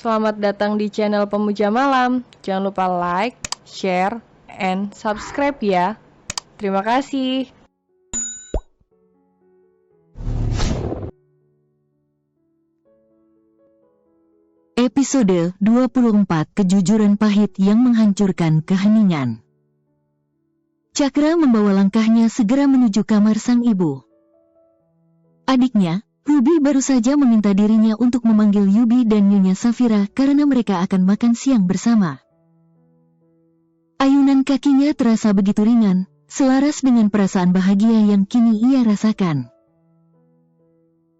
Selamat datang di channel Pemuja Malam. Jangan lupa like, share, and subscribe ya. Terima kasih. Episode 24 Kejujuran Pahit yang Menghancurkan Keheningan. Cakra membawa langkahnya segera menuju kamar sang ibu. Adiknya, Ruby baru saja meminta dirinya untuk memanggil Yubi dan Nyonya Safira karena mereka akan makan siang bersama. Ayunan kakinya terasa begitu ringan, selaras dengan perasaan bahagia yang kini ia rasakan.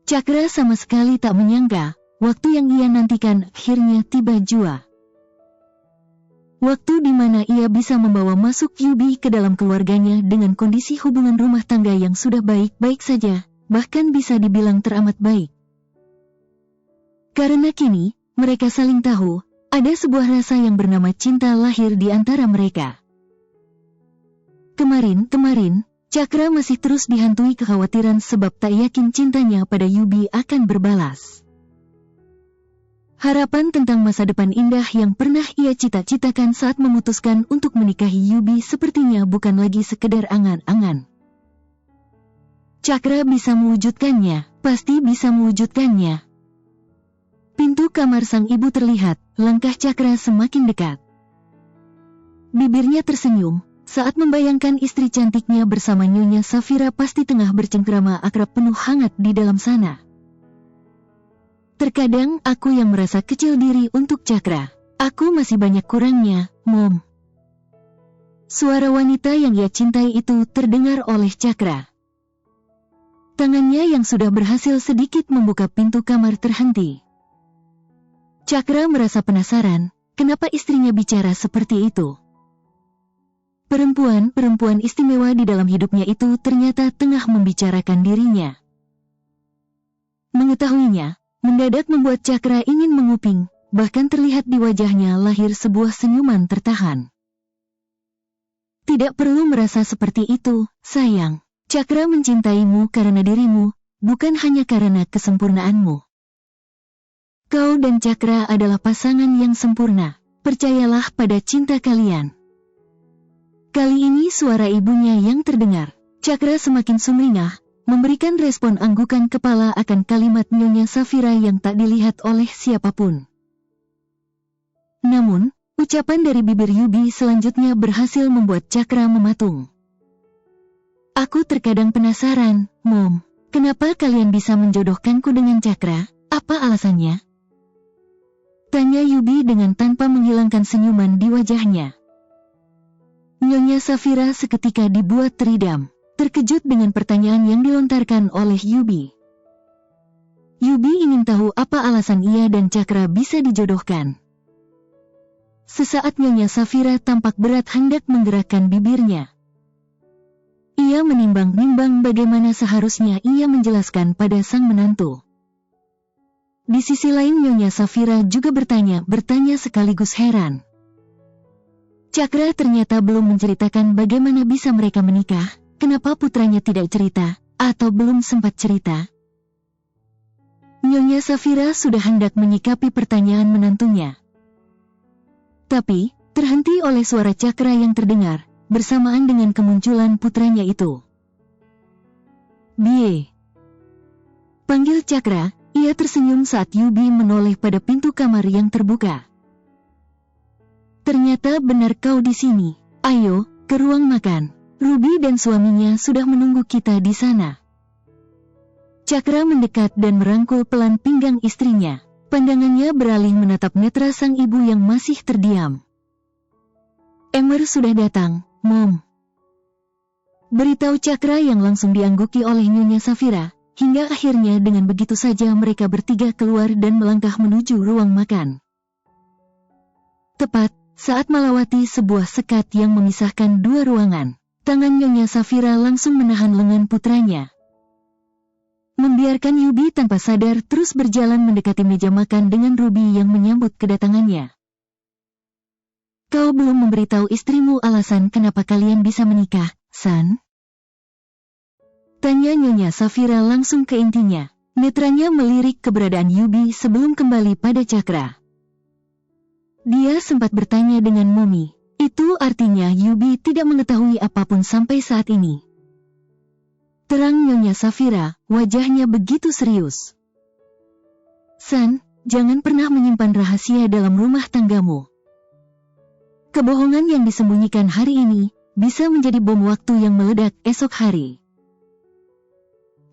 Cakra sama sekali tak menyangka, waktu yang ia nantikan akhirnya tiba jua. Waktu di mana ia bisa membawa masuk Yubi ke dalam keluarganya dengan kondisi hubungan rumah tangga yang sudah baik-baik saja, bahkan bisa dibilang teramat baik. Karena kini, mereka saling tahu, ada sebuah rasa yang bernama cinta lahir di antara mereka. Kemarin, Cakra masih terus dihantui kekhawatiran sebab tak yakin cintanya pada Yubi akan berbalas. Harapan tentang masa depan indah yang pernah ia cita-citakan saat memutuskan untuk menikahi Yubi sepertinya bukan lagi sekedar angan-angan. Cakra bisa mewujudkannya, pasti bisa mewujudkannya. Pintu kamar sang ibu terlihat, langkah Cakra semakin dekat. Bibirnya tersenyum, saat membayangkan istri cantiknya bersama Nyonya Safira pasti tengah bercengkrama akrab penuh hangat di dalam sana. Terkadang aku yang merasa kecil diri untuk Cakra. Aku masih banyak kurangnya, Mom. Suara wanita yang ia cintai itu terdengar oleh Cakra. Tangannya yang sudah berhasil sedikit membuka pintu kamar terhenti. Cakra merasa penasaran, kenapa istrinya bicara seperti itu. Perempuan istimewa di dalam hidupnya itu ternyata tengah membicarakan dirinya. Mengetahuinya, mendadak membuat Cakra ingin menguping, bahkan terlihat di wajahnya lahir sebuah senyuman tertahan. Tidak perlu merasa seperti itu, sayang. Cakra mencintaimu karena dirimu, bukan hanya karena kesempurnaanmu. Kau dan Cakra adalah pasangan yang sempurna, percayalah pada cinta kalian. Kali ini suara ibunya yang terdengar. Cakra semakin sumringah, memberikan respon anggukan kepala akan kalimat Nyonya Safira yang tak dilihat oleh siapapun. Namun, ucapan dari bibir Yubi selanjutnya berhasil membuat Cakra mematung. Aku terkadang penasaran, Mom, kenapa kalian bisa menjodohkanku dengan Cakra? Apa alasannya? Tanya Yubi dengan tanpa menghilangkan senyuman di wajahnya. Nyonya Safira seketika dibuat teridam, terkejut dengan pertanyaan yang dilontarkan oleh Yubi. Yubi ingin tahu apa alasan ia dan Cakra bisa dijodohkan. Sesaat Nyonya Safira tampak berat hendak menggerakkan bibirnya. Ia menimbang-nimbang bagaimana seharusnya ia menjelaskan pada sang menantu. Di sisi lain Nyonya Safira juga bertanya sekaligus heran. Cakra ternyata belum menceritakan bagaimana bisa mereka menikah, kenapa putranya tidak cerita, atau belum sempat cerita. Nyonya Safira sudah hendak menyikapi pertanyaan menantunya. Tapi, terhenti oleh suara Cakra yang terdengar, bersamaan dengan kemunculan putranya itu. Bie. Panggil Cakra, ia tersenyum saat Yubi menoleh pada pintu kamar yang terbuka. Ternyata benar kau di sini. Ayo, ke ruang makan. Ruby dan suaminya sudah menunggu kita di sana. Cakra mendekat dan merangkul pelan pinggang istrinya. Pandangannya beralih menatap netra sang ibu yang masih terdiam. Emer sudah datang, Mom. Beritahu Cakra yang langsung diangguki oleh Nyonya Safira, hingga akhirnya dengan begitu saja mereka bertiga keluar dan melangkah menuju ruang makan. Tepat saat melewati sebuah sekat yang memisahkan dua ruangan, tangan Nyonya Safira langsung menahan lengan putranya. Membiarkan Yubi tanpa sadar terus berjalan mendekati meja makan dengan Ruby yang menyambut kedatangannya. Kau belum memberitahu istrimu alasan kenapa kalian bisa menikah, San? Tanya Nyonya Safira langsung ke intinya. Netranya melirik keberadaan Yubi sebelum kembali pada Cakra. Dia sempat bertanya dengan Momi. Itu artinya Yubi tidak mengetahui apapun sampai saat ini. Terang Nyonya Safira, wajahnya begitu serius. San, jangan pernah menyimpan rahasia dalam rumah tanggamu. Kebohongan yang disembunyikan hari ini bisa menjadi bom waktu yang meledak esok hari.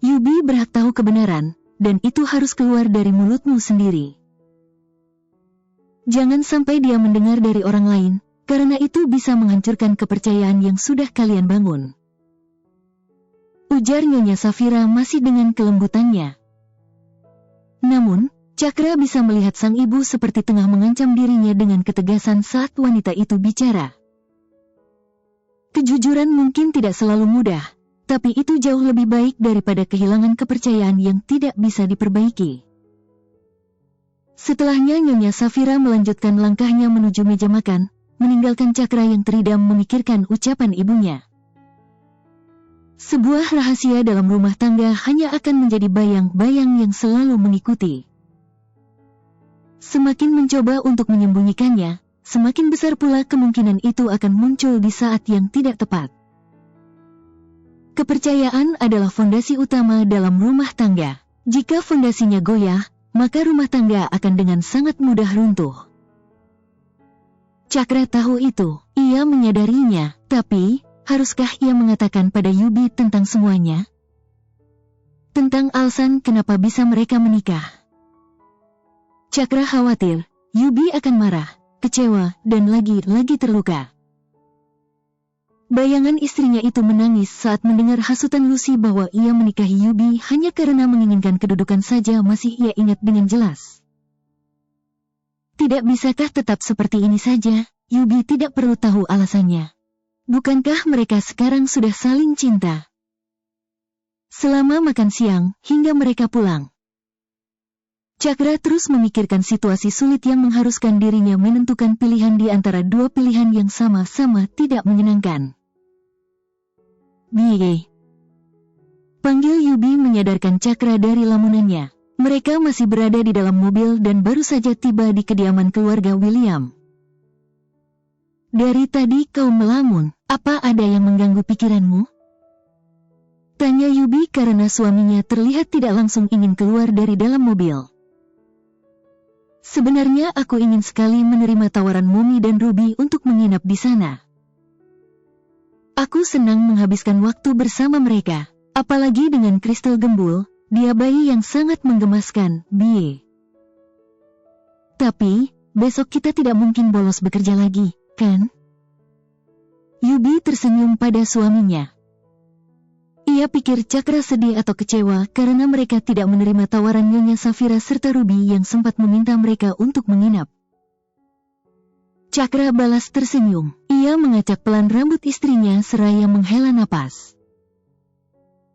Yubi berhak tahu kebenaran, dan itu harus keluar dari mulutmu sendiri. Jangan sampai dia mendengar dari orang lain, karena itu bisa menghancurkan kepercayaan yang sudah kalian bangun. Ujar Nyonya Safira masih dengan kelembutannya. Namun, Cakra bisa melihat sang ibu seperti tengah mengancam dirinya dengan ketegasan saat wanita itu bicara. Kejujuran mungkin tidak selalu mudah, tapi itu jauh lebih baik daripada kehilangan kepercayaan yang tidak bisa diperbaiki. Setelahnya Nyonya Safira melanjutkan langkahnya menuju meja makan, meninggalkan Cakra yang teridam memikirkan ucapan ibunya. Sebuah rahasia dalam rumah tangga hanya akan menjadi bayang-bayang yang selalu mengikuti. Semakin mencoba untuk menyembunyikannya, semakin besar pula kemungkinan itu akan muncul di saat yang tidak tepat. Kepercayaan adalah fondasi utama dalam rumah tangga. Jika fondasinya goyah, maka rumah tangga akan dengan sangat mudah runtuh. Cakra tahu itu, ia menyadarinya, tapi haruskah ia mengatakan pada Yubi tentang semuanya? Tentang alasan kenapa bisa mereka menikah. Cakra khawatir, Yubi akan marah, kecewa, dan lagi-lagi terluka. Bayangan istrinya itu menangis saat mendengar hasutan Lucy bahwa ia menikahi Yubi hanya karena menginginkan kedudukan saja masih ia ingat dengan jelas. Tidak bisakah tetap seperti ini saja? Yubi tidak perlu tahu alasannya. Bukankah mereka sekarang sudah saling cinta? Selama makan siang, hingga mereka pulang. Cakra terus memikirkan situasi sulit yang mengharuskan dirinya menentukan pilihan di antara dua pilihan yang sama-sama tidak menyenangkan. Bie. Panggil Yubi menyadarkan Cakra dari lamunannya. Mereka masih berada di dalam mobil dan baru saja tiba di kediaman keluarga William. Dari tadi kau melamun, apa ada yang mengganggu pikiranmu? Tanya Yubi karena suaminya terlihat tidak langsung ingin keluar dari dalam mobil. Sebenarnya aku ingin sekali menerima tawaran Momi dan Ruby untuk menginap di sana. Aku senang menghabiskan waktu bersama mereka, apalagi dengan Kristal Gembul, dia bayi yang sangat menggemaskan, Bie. Tapi, besok kita tidak mungkin bolos bekerja lagi, kan? Yubi tersenyum pada suaminya. Ia pikir Cakra sedih atau kecewa karena mereka tidak menerima tawaran Nyonya Safira serta Ruby yang sempat meminta mereka untuk menginap. Cakra balas tersenyum. Ia mengacak pelan rambut istrinya seraya menghela napas.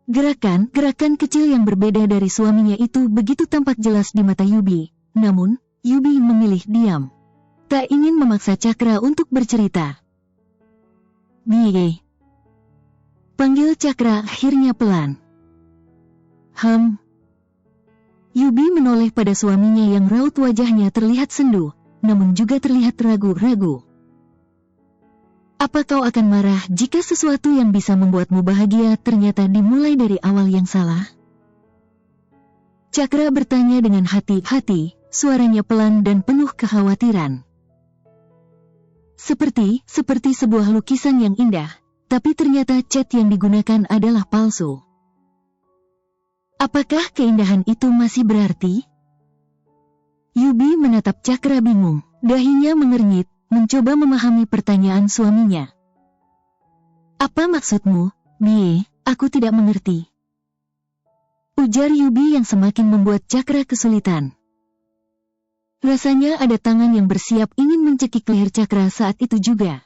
Gerakan kecil yang berbeda dari suaminya itu begitu tampak jelas di mata Yubi. Namun, Yubi memilih diam. Tak ingin memaksa Cakra untuk bercerita. Bie. Panggil Cakra akhirnya pelan. Yubi menoleh pada suaminya yang raut wajahnya terlihat sendu, namun juga terlihat ragu-ragu. Apa kau akan marah jika sesuatu yang bisa membuatmu bahagia ternyata dimulai dari awal yang salah? Cakra bertanya dengan hati-hati, suaranya pelan dan penuh kekhawatiran. Seperti sebuah lukisan yang indah, tapi ternyata cat yang digunakan adalah palsu. Apakah keindahan itu masih berarti? Yubi menatap Cakra bingung, dahinya mengernyit, mencoba memahami pertanyaan suaminya. Apa maksudmu, Bie? Aku tidak mengerti. Ujar Yubi yang semakin membuat Cakra kesulitan. Rasanya ada tangan yang bersiap ingin mencekik leher Cakra saat itu juga.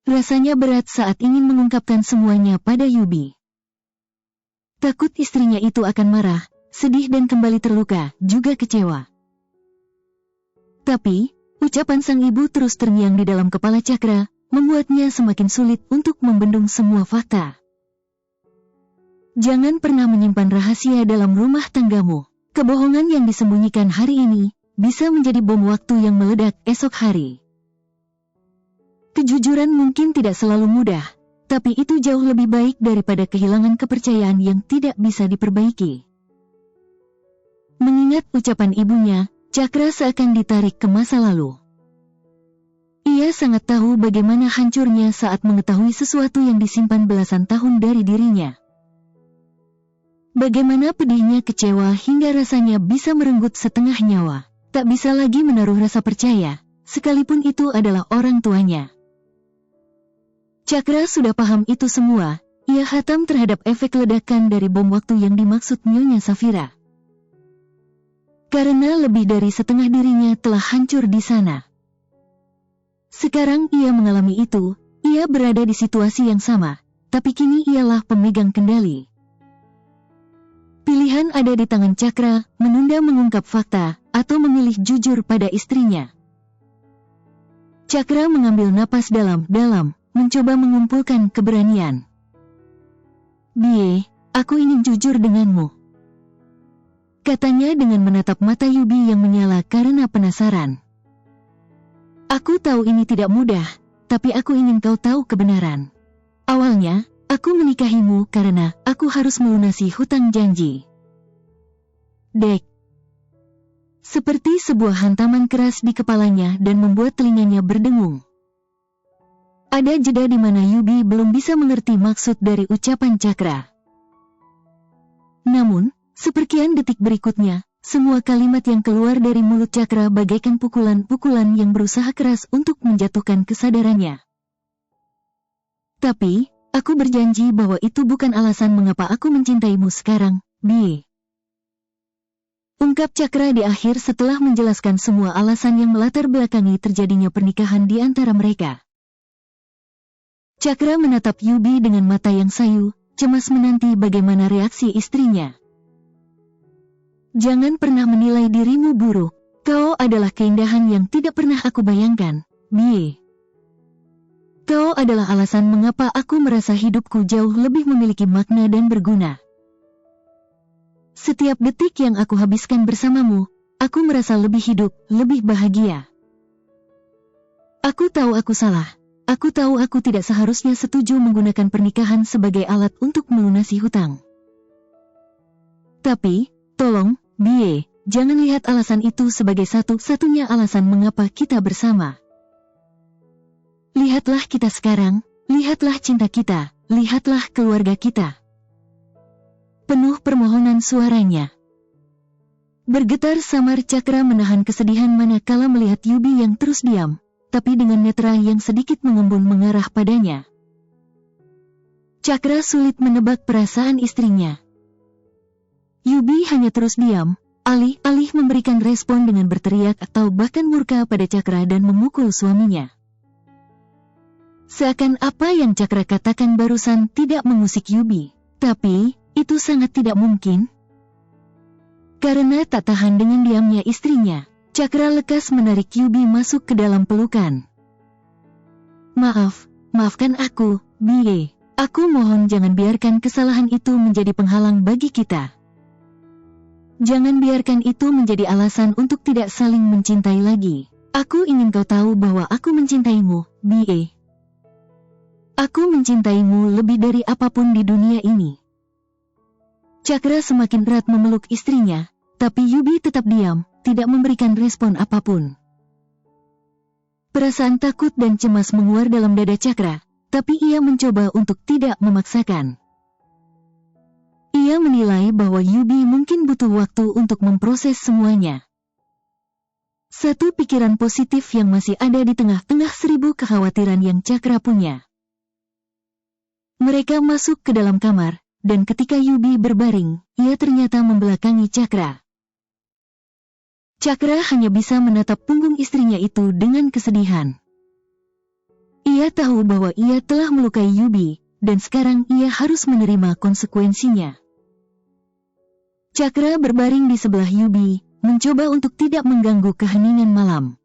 Rasanya berat saat ingin mengungkapkan semuanya pada Yubi. Takut istrinya itu akan marah, sedih dan kembali terluka, juga kecewa. Tapi, ucapan sang ibu terus terngiang di dalam kepala Cakra, membuatnya semakin sulit untuk membendung semua fakta. Jangan pernah menyimpan rahasia dalam rumah tanggamu. Kebohongan yang disembunyikan hari ini bisa menjadi bom waktu yang meledak esok hari. Kejujuran mungkin tidak selalu mudah, tapi itu jauh lebih baik daripada kehilangan kepercayaan yang tidak bisa diperbaiki. Mengingat ucapan ibunya, Cakra seakan ditarik ke masa lalu. Ia sangat tahu bagaimana hancurnya saat mengetahui sesuatu yang disimpan belasan tahun dari dirinya. Bagaimana pedihnya kecewa hingga rasanya bisa merenggut setengah nyawa. Tak bisa lagi menaruh rasa percaya, sekalipun itu adalah orang tuanya. Cakra sudah paham itu semua, ia khatam terhadap efek ledakan dari bom waktu yang dimaksud Nyonya Safira. Karena lebih dari setengah dirinya telah hancur di sana. Sekarang ia mengalami itu, ia berada di situasi yang sama, tapi kini ialah pemegang kendali. Pilihan ada di tangan Cakra, menunda mengungkap fakta, atau memilih jujur pada istrinya. Cakra mengambil napas dalam-dalam, mencoba mengumpulkan keberanian. "Bie, aku ingin jujur denganmu," katanya dengan menatap mata Yubi yang menyala karena penasaran. "Aku tahu ini tidak mudah, tapi aku ingin kau tahu kebenaran. Awalnya, aku menikahimu karena aku harus melunasi hutang janji." Dek. Seperti sebuah hantaman keras di kepalanya dan membuat telinganya berdengung. Ada jeda di mana Yubi belum bisa mengerti maksud dari ucapan Cakra. Namun, seperkian detik berikutnya, semua kalimat yang keluar dari mulut Cakra bagaikan pukulan-pukulan yang berusaha keras untuk menjatuhkan kesadarannya. "Tapi, aku berjanji bahwa itu bukan alasan mengapa aku mencintaimu sekarang, Bie," ungkap Cakra di akhir setelah menjelaskan semua alasan yang melatar belakangi terjadinya pernikahan di antara mereka. Cakra menatap Yubi dengan mata yang sayu, cemas menanti bagaimana reaksi istrinya. "Jangan pernah menilai dirimu buruk, kau adalah keindahan yang tidak pernah aku bayangkan, Bie. Kau adalah alasan mengapa aku merasa hidupku jauh lebih memiliki makna dan berguna. Setiap detik yang aku habiskan bersamamu, aku merasa lebih hidup, lebih bahagia. Aku tahu aku salah. Aku tahu aku tidak seharusnya setuju menggunakan pernikahan sebagai alat untuk melunasi hutang. Tapi, tolong, Bie, jangan lihat alasan itu sebagai satu-satunya alasan mengapa kita bersama. Lihatlah kita sekarang, lihatlah cinta kita, lihatlah keluarga kita." Penuh permohonan suaranya. Bergetar samar Cakra menahan kesedihan manakala melihat Yubi yang terus diam, tapi dengan netra yang sedikit mengembun mengarah padanya. Cakra sulit menebak perasaan istrinya. Yubi hanya terus diam, alih-alih memberikan respon dengan berteriak atau bahkan murka pada Cakra dan memukul suaminya. Seakan apa yang Cakra katakan barusan tidak mengusik Yubi, tapi itu sangat tidak mungkin. Karena tak tahan dengan diamnya istrinya, Cakra lekas menarik Yubi masuk ke dalam pelukan. Maafkan aku, Bie. Aku mohon jangan biarkan kesalahan itu menjadi penghalang bagi kita. Jangan biarkan itu menjadi alasan untuk tidak saling mencintai lagi. Aku ingin kau tahu bahwa aku mencintaimu, Bie. Aku mencintaimu lebih dari apapun di dunia ini. Cakra semakin erat memeluk istrinya, tapi Yubi tetap diam, tidak memberikan respon apapun. Perasaan takut dan cemas menguar dalam dada Cakra, tapi ia mencoba untuk tidak memaksakan. Ia menilai bahwa Yubi mungkin butuh waktu untuk memproses semuanya. Satu pikiran positif yang masih ada di tengah-tengah 1000 kekhawatiran yang Cakra punya. Mereka masuk ke dalam kamar, dan ketika Yubi berbaring, ia ternyata membelakangi Cakra. Cakra hanya bisa menatap punggung istrinya itu dengan kesedihan. Ia tahu bahwa ia telah melukai Yubi, dan sekarang ia harus menerima konsekuensinya. Cakra berbaring di sebelah Yubi, mencoba untuk tidak mengganggu keheningan malam.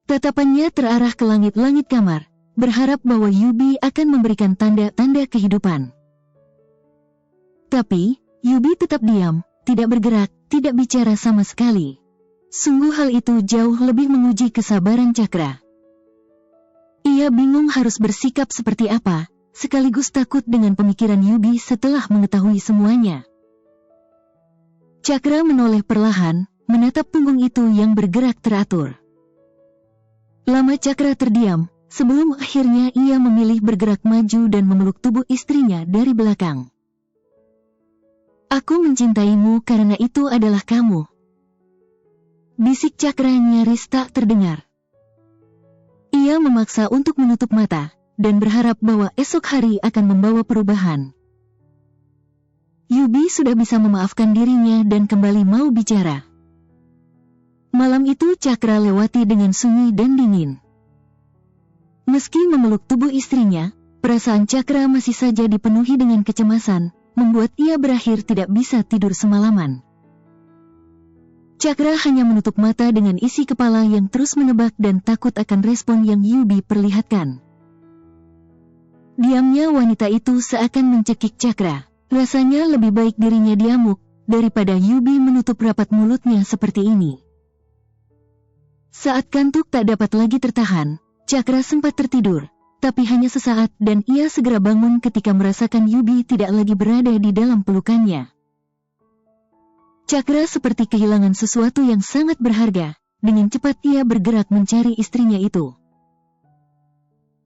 Tatapannya terarah ke langit-langit kamar, berharap bahwa Yubi akan memberikan tanda-tanda kehidupan. Tapi, Yubi tetap diam, tidak bergerak, tidak bicara sama sekali. Sungguh hal itu jauh lebih menguji kesabaran Cakra. Ia bingung harus bersikap seperti apa, sekaligus takut dengan pemikiran Yubi setelah mengetahui semuanya. Cakra menoleh perlahan, menatap punggung itu yang bergerak teratur. Lama Cakra terdiam, sebelum akhirnya ia memilih bergerak maju dan memeluk tubuh istrinya dari belakang. Aku mencintaimu karena itu adalah kamu. Bisik Cakra nyaris tak terdengar. Ia memaksa untuk menutup mata, dan berharap bahwa esok hari akan membawa perubahan. Yubi sudah bisa memaafkan dirinya dan kembali mau bicara. Malam itu Cakra lewati dengan sunyi dan dingin. Meski memeluk tubuh istrinya, perasaan Cakra masih saja dipenuhi dengan kecemasan, membuat ia berakhir tidak bisa tidur semalaman. Cakra hanya menutup mata dengan isi kepala yang terus menebak dan takut akan respon yang Yubi perlihatkan. Diamnya wanita itu seakan mencekik Cakra. Rasanya lebih baik dirinya diamuk, daripada Yubi menutup rapat mulutnya seperti ini. Saat kantuk tak dapat lagi tertahan, Cakra sempat tertidur, tapi hanya sesaat dan ia segera bangun ketika merasakan Yubi tidak lagi berada di dalam pelukannya. Cakra seperti kehilangan sesuatu yang sangat berharga, dengan cepat ia bergerak mencari istrinya itu.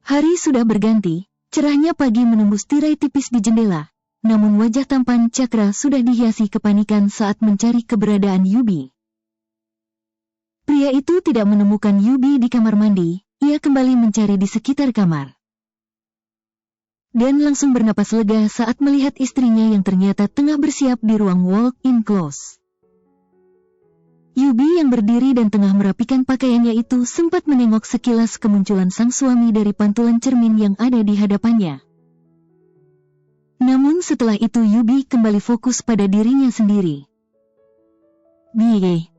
Hari sudah berganti, cerahnya pagi menembus tirai tipis di jendela, namun wajah tampan Cakra sudah dihiasi kepanikan saat mencari keberadaan Yubi. Pria itu tidak menemukan Yubi di kamar mandi, ia kembali mencari di sekitar kamar. Dan langsung bernapas lega saat melihat istrinya yang ternyata tengah bersiap di ruang walk-in closet. Yubi yang berdiri dan tengah merapikan pakaiannya itu sempat menengok sekilas kemunculan sang suami dari pantulan cermin yang ada di hadapannya. Namun setelah itu Yubi kembali fokus pada dirinya sendiri. "Bie,"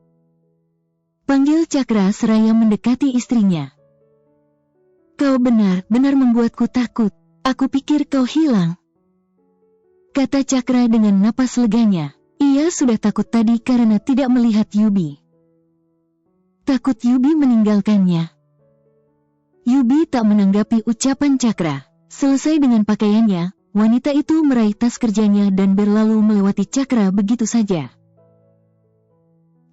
panggil Cakra seraya mendekati istrinya. "Kau benar-benar membuatku takut. Aku pikir kau hilang," kata Cakra dengan napas leganya. Ia sudah takut tadi karena tidak melihat Yubi. Takut Yubi meninggalkannya. Yubi tak menanggapi ucapan Cakra. Selesai dengan pakaiannya, wanita itu meraih tas kerjanya dan berlalu melewati Cakra begitu saja.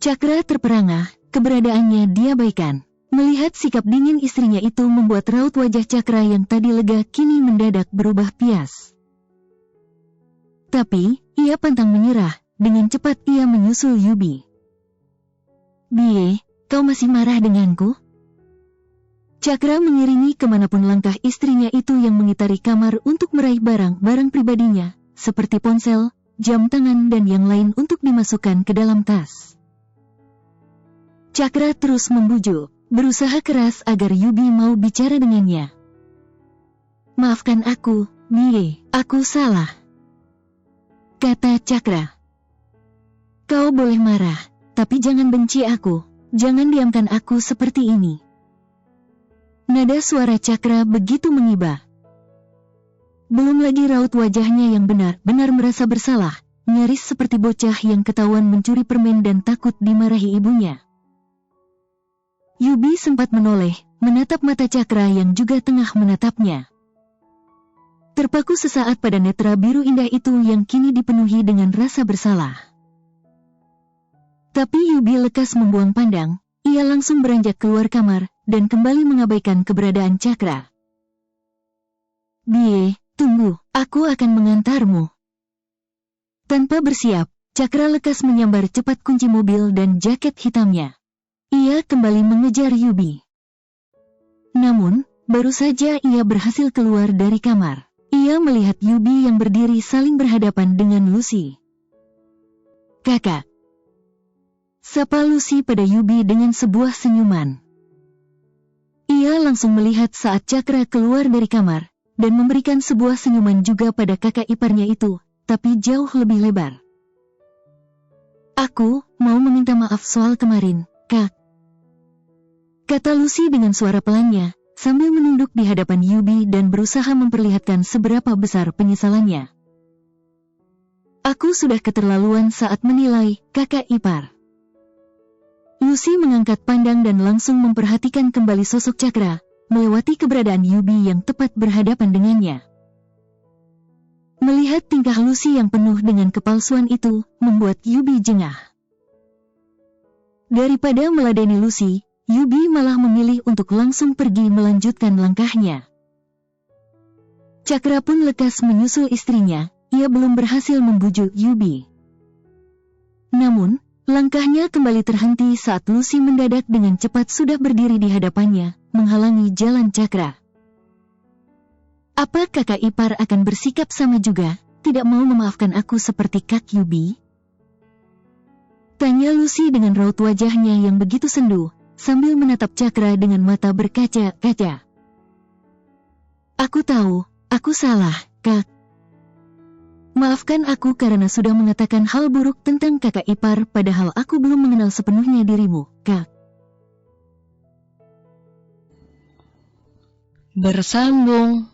Cakra terperangah, keberadaannya diabaikan. Melihat sikap dingin istrinya itu membuat raut wajah Cakra yang tadi lega kini mendadak berubah pias. Tapi, ia pantang menyerah, dengan cepat ia menyusul Yubi. "Bie, kau masih marah denganku?" Cakra mengiringi kemanapun langkah istrinya itu yang mengitari kamar untuk meraih barang-barang pribadinya, seperti ponsel, jam tangan dan yang lain untuk dimasukkan ke dalam tas. Cakra terus membujuk, berusaha keras agar Yubi mau bicara dengannya. "Maafkan aku, Bie, aku salah," kata Cakra. "Kau boleh marah, tapi jangan benci aku, jangan diamkan aku seperti ini." Nada suara Cakra begitu mengibah. Belum lagi raut wajahnya yang benar-benar merasa bersalah, nyaris seperti bocah yang ketahuan mencuri permen dan takut dimarahi ibunya. Yubi sempat menoleh, menatap mata Cakra yang juga tengah menatapnya. Terpaku sesaat pada netra biru indah itu yang kini dipenuhi dengan rasa bersalah. Tapi Yubi lekas membuang pandang, ia langsung beranjak keluar kamar, dan kembali mengabaikan keberadaan Cakra. "Bie, tunggu, aku akan mengantarmu." Tanpa bersiap, Cakra lekas menyambar cepat kunci mobil dan jaket hitamnya. Ia kembali mengejar Yubi. Namun, baru saja ia berhasil keluar dari kamar. Ia melihat Yubi yang berdiri saling berhadapan dengan Lucy. "Kakak," sapa Lucy pada Yubi dengan sebuah senyuman. Ia langsung melihat saat Cakra keluar dari kamar, dan memberikan sebuah senyuman juga pada kakak iparnya itu, tapi jauh lebih lebar. "Aku mau meminta maaf soal kemarin, Kak," kata Lucy dengan suara pelannya, sambil menunduk di hadapan Yubi dan berusaha memperlihatkan seberapa besar penyesalannya. "Aku sudah keterlaluan saat menilai kakak ipar." Lucy mengangkat pandang dan langsung memperhatikan kembali sosok Cakra, melewati keberadaan Yubi yang tepat berhadapan dengannya. Melihat tingkah Lucy yang penuh dengan kepalsuan itu, membuat Yubi jengah. Daripada meladeni Lucy, Yubi malah memilih untuk langsung pergi melanjutkan langkahnya. Cakra pun lekas menyusul istrinya, ia belum berhasil membujuk Yubi. Namun, langkahnya kembali terhenti saat Lucy mendadak dengan cepat sudah berdiri di hadapannya, menghalangi jalan Cakra. Apa kakak ipar akan bersikap sama juga, tidak mau memaafkan aku seperti Kak Yubi? Tanya Lucy dengan raut wajahnya yang begitu sendu, sambil menatap Cakra dengan mata berkaca-kaca. Aku tahu, aku salah, Kak. Maafkan aku karena sudah mengatakan hal buruk tentang kakak ipar padahal aku belum mengenal sepenuhnya dirimu, Kak. Bersambung.